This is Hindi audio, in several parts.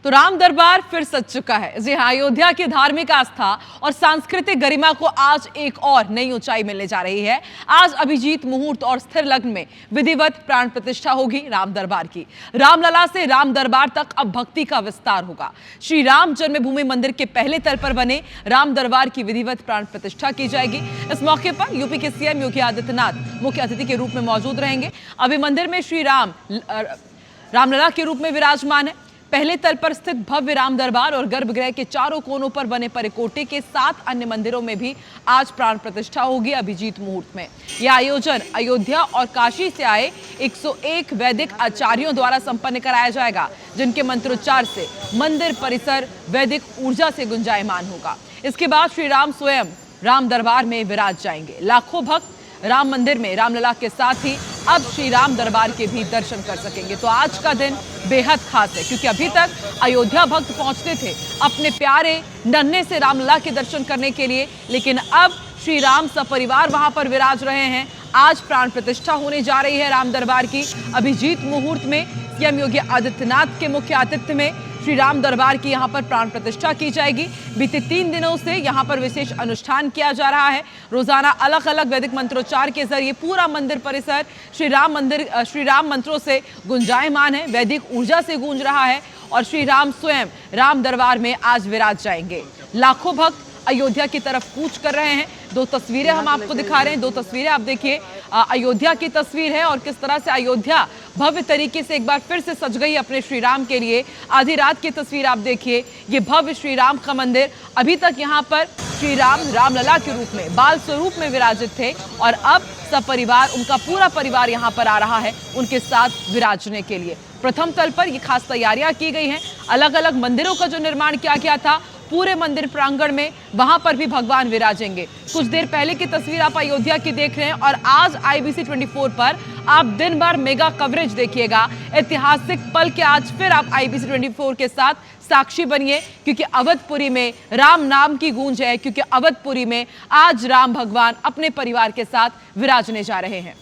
तो राम दरबार फिर सज चुका है। जी हाँ, अयोध्या की धार्मिक आस्था और सांस्कृतिक गरिमा को आज एक और नई ऊंचाई मिलने जा रही है। आज अभिजीत मुहूर्त और स्थिर लग्न में विधिवत प्राण प्रतिष्ठा होगी राम दरबार की। रामलला से राम दरबार तक अब भक्ति का विस्तार होगा। श्री राम जन्मभूमि मंदिर के पहले तल पर बने राम दरबार की विधिवत प्राण प्रतिष्ठा की जाएगी। इस मौके पर यूपी के सीएम योगी आदित्यनाथ मुख्य अतिथि के रूप में मौजूद रहेंगे। अभी मंदिर में श्री रामलला के रूप में विराजमान है। पहले तल पर स्थित भव्य राम दरबार और गर्भगृह के चारों कोनों पर बने परिकोटे के 7 अन्य मंदिरों में भी आज प्राण प्रतिष्ठा होगी अभिजीत मुहूर्त में। यह आयोजन अयोध्या और काशी से आए 101 वैदिक आचार्यों द्वारा संपन्न कराया जाएगा, जिनके मंत्रोच्चार से मंदिर परिसर वैदिक ऊर्जा से गुंजायमान होगा। इसके बाद श्री राम स्वयं राम दरबार में विराज जाएंगे। लाखों भक्त राम मंदिर में रामलला के साथ ही अब श्री राम दरबार के भी दर्शन कर सकेंगे। तो आज का दिन बेहद खास है, क्योंकि अभी तक अयोध्या भक्त पहुंचते थे अपने प्यारे नन्हे से रामलला के दर्शन करने के लिए, लेकिन अब श्री राम सपरिवार वहां पर विराज रहे हैं। आज प्राण प्रतिष्ठा होने जा रही है राम दरबार की। अभिजीत मुहूर्त में सीएम योगी आदित्यनाथ के मुख्य आतिथ्य में श्री राम दरबार की यहां पर प्राण प्रतिष्ठा की जाएगी। बीते 3 दिनों से यहां पर विशेष अनुष्ठान किया जा रहा है। रोजाना अलग अलग वैदिक मंत्रोच्चार के जरिए पूरा मंदिर परिसर श्री राम मंत्रों से गुंजायमान है, वैदिक ऊर्जा से गूंज रहा है और श्री राम स्वयं राम दरबार में आज विराज जाएंगे। लाखों भक्त अयोध्या की तरफ कूच कर रहे हैं। 2 तस्वीरें हम आपको दिखा रहे हैं। 2 तस्वीरें आप देखिए, अयोध्या की तस्वीर है और किस तरह से अयोध्या भव्य तरीके से एक बार फिर से सज गई अपने श्री राम के लिए। आधी रात की तस्वीर आप देखिए, ये भव्य श्री राम का मंदिर। अभी तक यहाँ पर श्री राम रामलला के रूप में बाल स्वरूप में विराजित थे और अब सपरिवार, उनका पूरा परिवार यहाँ पर आ रहा है उनके साथ विराजने के लिए। प्रथम तल पर ये खास तैयारियां की गई हैं। अलग अलग मंदिरों का जो निर्माण किया गया था पूरे मंदिर प्रांगण में, वहां पर भी भगवान विराजेंगे। कुछ देर पहले की तस्वीर आप अयोध्या की देख रहे हैं और आज IBC 24 पर आप दिन भर मेगा कवरेज देखिएगा। ऐतिहासिक पल के आज फिर आप IBC 24 के साथ साक्षी बनिए, क्योंकि अवधपुरी में राम नाम की गूंज है, क्योंकि अवधपुरी में आज राम भगवान अपने परिवार के साथ विराजने जा रहे हैं।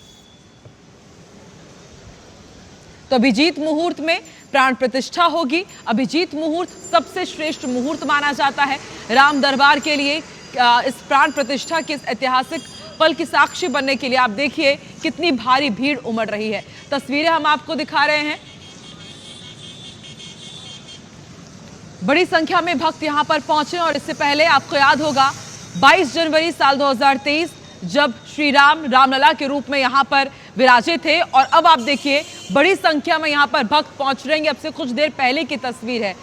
तो अभिजीत मुहूर्त में प्राण प्रतिष्ठा होगी। अभिजीत मुहूर्त सबसे श्रेष्ठ मुहूर्त माना जाता है राम दरबार के लिए। इस प्राण प्रतिष्ठा के ऐतिहासिक पल की साक्षी बनने के लिए आप देखिए कितनी भारी भीड़ उमड़ रही है। तस्वीरें हम आपको दिखा रहे हैं। बड़ी संख्या में भक्त यहां पर पहुंचे और इससे पहले आपको याद होगा 22 जनवरी साल 2023 जब श्री राम रामलला के रूप में यहां पर विराजे थे और अब आप देखिए बड़ी संख्या में यहां पर भक्त पहुंच रहे हैं। अब से कुछ देर पहले की तस्वीर है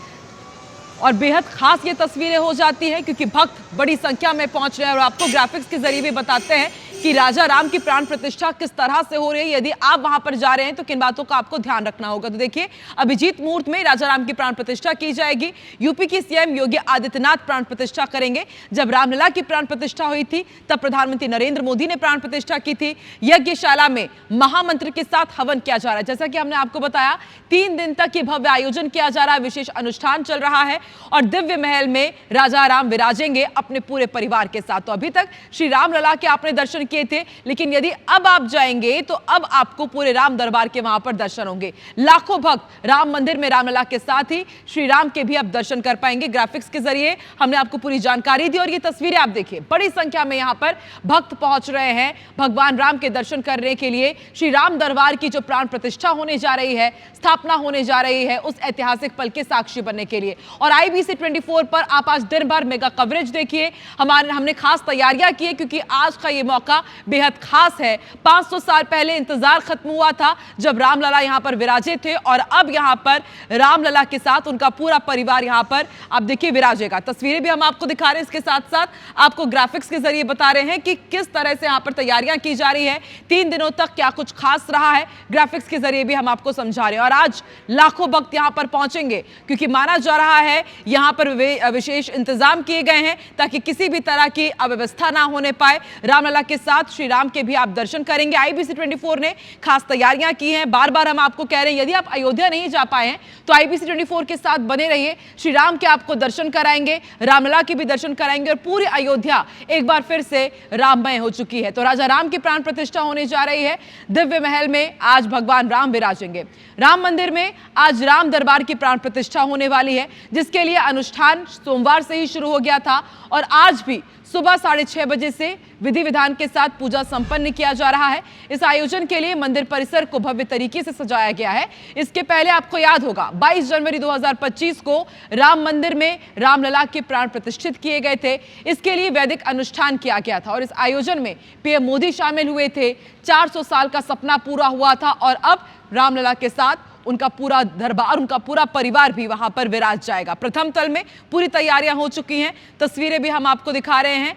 और बेहद खास ये तस्वीरें हो जाती है, क्योंकि भक्त बड़ी संख्या में पहुंच रहे हैं और आपको ग्राफिक्स के जरिए भी बताते हैं कि राजा राम की प्राण प्रतिष्ठा किस तरह से हो रही है। यदि आप वहां पर जा रहे हैं तो किन बातों का आपको ध्यान रखना होगा। तो देखिए, अभिजीत मुहूर्त में राजा राम की प्राण प्रतिष्ठा की जाएगी। यूपी की सीएम योगी आदित्यनाथ प्राण प्रतिष्ठा करेंगे। जब रामलला की प्राण प्रतिष्ठा हुई थी तब प्रधानमंत्री नरेंद्र मोदी ने प्राण प्रतिष्ठा की थी। यज्ञशाला में महामंत्र के साथ हवन किया जा रहा है। जैसा कि हमने आपको बताया, 3 दिन तक ये भव्य आयोजन किया जा रहा है, विशेष अनुष्ठान चल रहा है और दिव्य महल में राजा राम विराजेंगे अपने पूरे परिवार के साथ। तो अभी तक श्री रामलला के आपने दर्शन किए थे, लेकिन यदि अब आप जाएंगे तो अब आपको पूरे राम दरबार के वहां पर दर्शन होंगे। लाखों भक्त राम मंदिर में रामलला के साथ ही श्री राम के भी आप दर्शन कर पाएंगे। ग्राफिक्स के जरिए हमने आपको पूरी जानकारी दी और ये तस्वीरें आप देखिए, बड़ी संख्या में यहां पर भक्त पहुंच रहे हैं भगवान राम के दर्शन करने के लिए। श्री राम दरबार की जो प्राण प्रतिष्ठा होने जा रही है, स्थापना होने जा रही है, उस ऐतिहासिक पल के साक्षी बनने के लिए। और IBC 24 पर आप आज दिन भर मेगा कवरेज देखिए। हमने खास तैयारियां की है, क्योंकि आज का ये मौका बेहद खास है। 500 साल पहले इंतजार खत्म हुआ था जब रामलला यहां पर विराजे थे और अब यहां पर रामलला के साथ उनका पूरा परिवार यहां पर आप देखिए विराजेगा। तस्वीरें भी हम आपको दिखा रहे हैं, इसके साथ साथ आपको ग्राफिक्स के जरिए बता रहे हैं कि किस तरह से यहां पर तैयारियां की जा रही है। 3 दिनों तक क्या कुछ खास रहा है, ग्राफिक्स के जरिए भी हम आपको समझा रहे हैं। और आज लाखों भक्त यहां पर पहुंचेंगे, क्योंकि माना जा रहा है यहां पर विशेष इंतजाम किए गए हैं ताकि किसी भी तरह की अव्यवस्था ना होने पाए। रामलला के साथ श्री राम के भी आप दर्शन करेंगे। IBC 24 ने खास तैयारियां की हैं। बार बार हम आपको कह रहे हैं, यदि आप अयोध्या नहीं जा पाए हैं तो IBC 24 के साथ बने रहिए। श्री राम के आपको दर्शन कराएंगे, रामलला के भी दर्शन कराएंगे और पूरी अयोध्या एक बार फिर से राममय हो चुकी है। तो राजा राम की प्राण प्रतिष्ठा होने जा रही है। दिव्य महल में आज भगवान राम विराजेंगे। राम मंदिर में आज राम दरबार की प्राण प्रतिष्ठा होने वाली है, जिसके लिए अनुष्ठान सोमवार से ही शुरू हो गया था और आज भी सुबह 6:30 बजे से विधि विधान के साथ पूजा संपन्न किया जा रहा है। इस आयोजन के लिए मंदिर परिसर को भव्य तरीके से सजाया गया है। इसके पहले आपको याद होगा 22 जनवरी 2025 को राम मंदिर में रामलला के प्राण प्रतिष्ठित किए गए थे। इसके लिए वैदिक अनुष्ठान किया गया था और इस आयोजन में पीएम मोदी शामिल हुए थे। 400 साल का सपना पूरा हुआ था और अब रामलला के साथ उनका पूरा दरबार, उनका पूरा परिवार भी वहां पर विराज जाएगा। प्रथम तल में पूरी तैयारियां हो चुकी हैं। तस्वीरें भी हम आपको दिखा रहे हैं।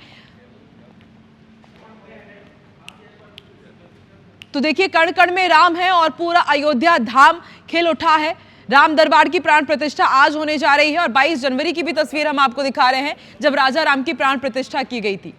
तो देखिए, कण कण में राम है और पूरा अयोध्या धाम खिल उठा है। राम दरबार की प्राण प्रतिष्ठा आज होने जा रही है और 22 जनवरी की भी तस्वीर हम आपको दिखा रहे हैं, जब राजा राम की प्राण प्रतिष्ठा की गई थी।